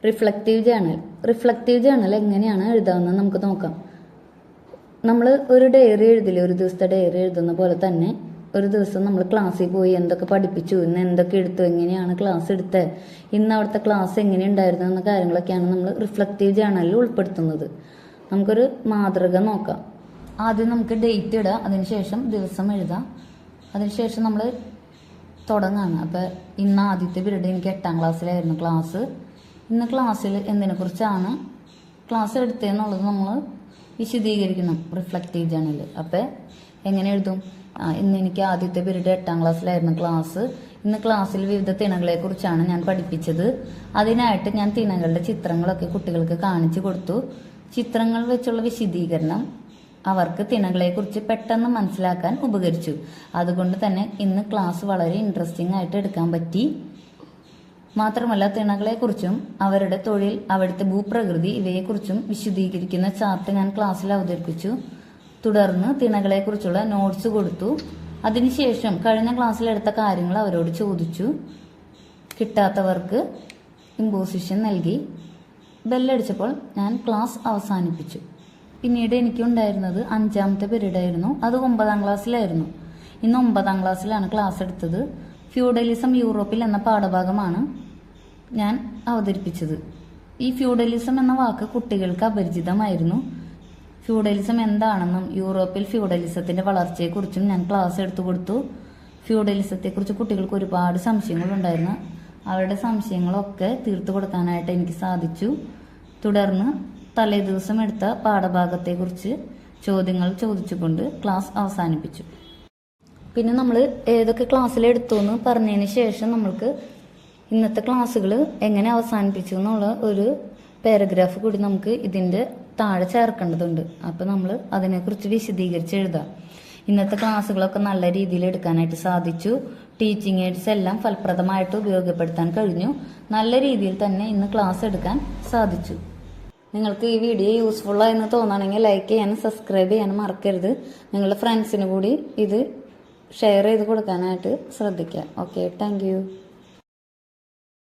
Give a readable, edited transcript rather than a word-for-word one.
Reflective journal എങ്ങനെയാണ് എഴുതാമെന്ന് നമുക്ക് നോക്കാം. നമ്മൾ ഒരു ഡയറി എഴുതില്ലേ, ഒരു ദിവസത്തെ ഡയറി എഴുതുന്ന പോലെ തന്നെ ഒരു ദിവസം നമ്മൾ ക്ലാസ്സിൽ പോയി എന്തൊക്കെ പഠിപ്പിച്ചു, ഇന്ന് എന്തൊക്കെ എടുത്തു, എങ്ങനെയാണ് ക്ലാസ് എടുത്തത്, ഇന്ന് അവിടുത്തെ ക്ലാസ് എങ്ങനെ ഉണ്ടായിരുന്നു എന്ന കാര്യങ്ങളൊക്കെയാണ് നമ്മൾ റിഫ്ലക്റ്റീവ് ജേണലിൽ ഉൾപ്പെടുത്തുന്നത്. നമുക്കൊരു മാതൃക നോക്കാം. ആദ്യം നമുക്ക് ഡേറ്റ് ഇടാം, അതിനുശേഷം ദിവസം എഴുതാം, അതിനുശേഷം നമ്മൾ തുടങ്ങാണ്. അപ്പോൾ ഇന്ന് ആദ്യത്തെ പീരീഡ് എനിക്ക് 8ാം ക്ലാസ്സിലായിരുന്നു ക്ലാസ്. ഇന്ന് ക്ലാസ്സിൽ എന്തിനെക്കുറിച്ചാണ് ക്ലാസ് എടുത്തതെന്നുള്ളത് നമ്മൾ വിശദീകരിക്കണം റിഫ്ലക്റ്റീവ് ജേണലിൽ. അപ്പോൾ എങ്ങനെ എഴുതും? ഇന്ന് എനിക്ക് ആദ്യത്തെ പീരീഡ് 8ാം ക്ലാസ്സിലായിരുന്നു ക്ലാസ്. ഇന്ന് ക്ലാസ്സിൽ വിവിധ തിണകളെക്കുറിച്ചാണ് ഞാൻ പഠിപ്പിച്ചത്. അതിനായിട്ട് ഞാൻ തിണകളുടെ ചിത്രങ്ങളൊക്കെ കുട്ടികൾക്ക് കാണിച്ചു കൊടുത്തു. ചിത്രങ്ങൾ വെച്ചുള്ള വിശദീകരണം അവർക്ക് തിണകളെക്കുറിച്ച് പെട്ടെന്ന് മനസ്സിലാക്കാൻ ഉപകരിച്ചു. അതുകൊണ്ട് തന്നെ ഇന്ന് ക്ലാസ് വളരെ ഇൻട്രസ്റ്റിംഗ് ആയിട്ട് എടുക്കാൻ പറ്റി. മാത്രമല്ല തിണകളെക്കുറിച്ചും അവരുടെ തൊഴിൽ, അവിടുത്തെ ഭൂപ്രകൃതി ഇവയെക്കുറിച്ചും വിശദീകരിക്കുന്ന ചാർട്ട് ഞാൻ ക്ലാസ്സിൽ അവതരിപ്പിച്ചു. തുടർന്ന് തിണകളെക്കുറിച്ചുള്ള നോട്ട്സ് കൊടുത്തു. അതിനുശേഷം കഴിഞ്ഞ ക്ലാസ്സിലെടുത്ത കാര്യങ്ങൾ അവരോട് ചോദിച്ചു. കിട്ടാത്തവർക്ക് ഇമ്പോസിഷൻ നൽകി. ബെല്ലടിച്ചപ്പോൾ ഞാൻ ക്ലാസ് അവസാനിപ്പിച്ചു. പിന്നീട് എനിക്കുണ്ടായിരുന്നത് 5ാമത്തെ പീരീഡ് ആയിരുന്നു. അത് 9ാം ക്ലാസ്സിലായിരുന്നു. ഇന്ന് 9ാം ക്ലാസ്സിലാണ് ക്ലാസ് എടുത്തത്. ഫ്യൂഡലിസം യൂറോപ്പിൽ എന്ന പാഠഭാഗമാണ് ഞാൻ അവതരിപ്പിച്ചത്. ഈ ഫ്യൂഡലിസം എന്ന വാക്ക് കുട്ടികൾക്ക് അപരിചിതമായിരുന്നു. ഫ്യൂഡലിസം എന്താണെന്നും യൂറോപ്പിൽ ഫ്യൂഡലിസത്തിന്റെ വളർച്ചയെക്കുറിച്ചും ഞാൻ ക്ലാസ് എടുത്തു കൊടുത്തു. ഫ്യൂഡലിസത്തെക്കുറിച്ച് കുട്ടികൾക്ക് ഒരുപാട് സംശയങ്ങളുണ്ടായിരുന്നു. അവരുടെ സംശയങ്ങളൊക്കെ തീർത്തു കൊടുക്കാനായിട്ട് എനിക്ക് സാധിച്ചു. തുടർന്ന് തലേ ദിവസം എടുത്ത പാഠഭാഗത്തെക്കുറിച്ച് ചോദ്യങ്ങൾ ചോദിച്ചുകൊണ്ട് ക്ലാസ് അവസാനിപ്പിച്ചു. പിന്നെ നമ്മൾ ഏതൊക്കെ ക്ലാസ്സിൽ എടുത്തു എന്ന് പറഞ്ഞതിന് ശേഷം നമ്മൾക്ക് ഇന്നത്തെ ക്ലാസ്സുകൾ എങ്ങനെ അവസാനിപ്പിച്ചു എന്നുള്ള ഒരു പാരഗ്രാഫ് കൂടി നമുക്ക് ഇതിൻ്റെ താഴെ ചേർക്കേണ്ടതുണ്ട്. അപ്പോൾ നമ്മൾ അതിനെക്കുറിച്ച് വിശദീകരിച്ച് എഴുതാം. ഇന്നത്തെ ക്ലാസ്സുകളൊക്കെ നല്ല രീതിയിൽ എടുക്കാനായിട്ട് സാധിച്ചു. ടീച്ചിങ് എയ്ഡ്സ് എല്ലാം ഫലപ്രദമായിട്ട് ഉപയോഗപ്പെടുത്താൻ കഴിഞ്ഞു. നല്ല രീതിയിൽ തന്നെ ഇന്ന് ക്ലാസ് എടുക്കാൻ സാധിച്ചു. നിങ്ങൾക്ക് ഈ വീഡിയോ യൂസ്ഫുള്ളായെന്ന് തോന്നുകയാണെങ്കിൽ ലൈക്ക് ചെയ്യാനും സബ്സ്ക്രൈബ് ചെയ്യാനും മറക്കരുത്. നിങ്ങളുടെ ഫ്രണ്ട്സിന് കൂടി ഇത് ഷെയർ ചെയ്ത് കൊടുക്കാനായിട്ട് ശ്രദ്ധിക്കുക. Okay, thank you.